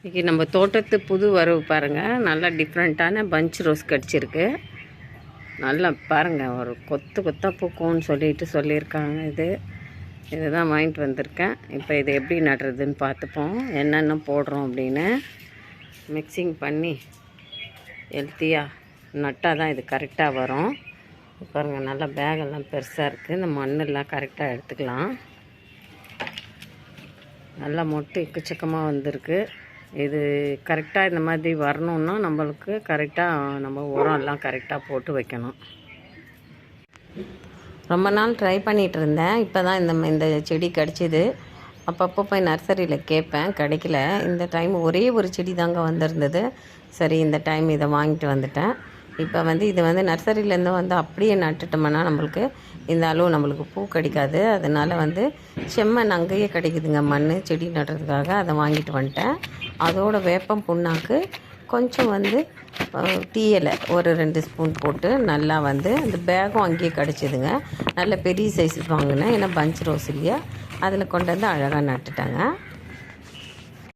இன்றைக்கி நம்ம தோட்டத்து புது வரவு பாருங்கள், நல்லா டிஃப்ரெண்ட்டான பஞ்ச் ரோஸ் கிடச்சிருக்கு. நல்லா பாருங்கள், ஒரு கொத்து கொத்தாக பூக்கும்னு சொல்லியிருக்காங்க. இதுதான் வாங்கிட்டு வந்திருக்கேன். இப்போ இது எப்படி நடுறதுன்னு பார்த்துப்போம். என்னென்ன போடுறோம் அப்படின்னு மிக்சிங் பண்ணி ஹெல்த்தியாக நட்டால் தான் இது கரெக்டாக வரும். பாருங்கள், நல்லா பேகெல்லாம் பெருசாக இருக்குது. இந்த மண்ணெல்லாம் கரெக்டாக எடுத்துக்கலாம். நல்லா மொட்டு எக்கச்சக்கமாக வந்திருக்கு. இது கரெக்டாக இந்த மாதிரி வரணுன்னா நம்மளுக்கு கரெக்டாக நம்ம உரம் எல்லாம் கரெக்டாக போட்டு வைக்கணும். ரொம்ப நாள் ட்ரை பண்ணிகிட்டு இருந்தேன். இப்போ தான் இந்த செடி கிடச்சிது. அப்பப்போ போய் நர்சரியில் கேட்பேன், கிடைக்கல. இந்த டைம் ஒரே ஒரு செடி தாங்க வந்திருந்தது. சரி, இந்த டைம் இதை வாங்கிட்டு வந்துட்டேன். இப்போ இது நர்சரியிலேருந்து அப்படியே நட்டுட்டோம்னா நம்மளுக்கு இந்த அளவு நம்மளுக்கு பூ கிடைக்காது. அதனால் செம்மண் அங்கேயே கிடைக்குதுங்க, மண் செடி நடுறதுக்காக. அதை வாங்கிட்டு வந்துட்டேன். அதோட வேப்பம் புண்ணாக்கு கொஞ்சம் டீ இலை ஒரு 2 ஸ்பூன் போட்டு நல்லா அந்த பேகும் அங்கேயே கிடச்சிதுங்க. நல்ல பெரிய சைஸ் வாங்கினேன், ஏன்னா பஞ்ச் ரோஸ் இல்லையா, அதில் கொண்டு அழகாக நட்டுட்டாங்க.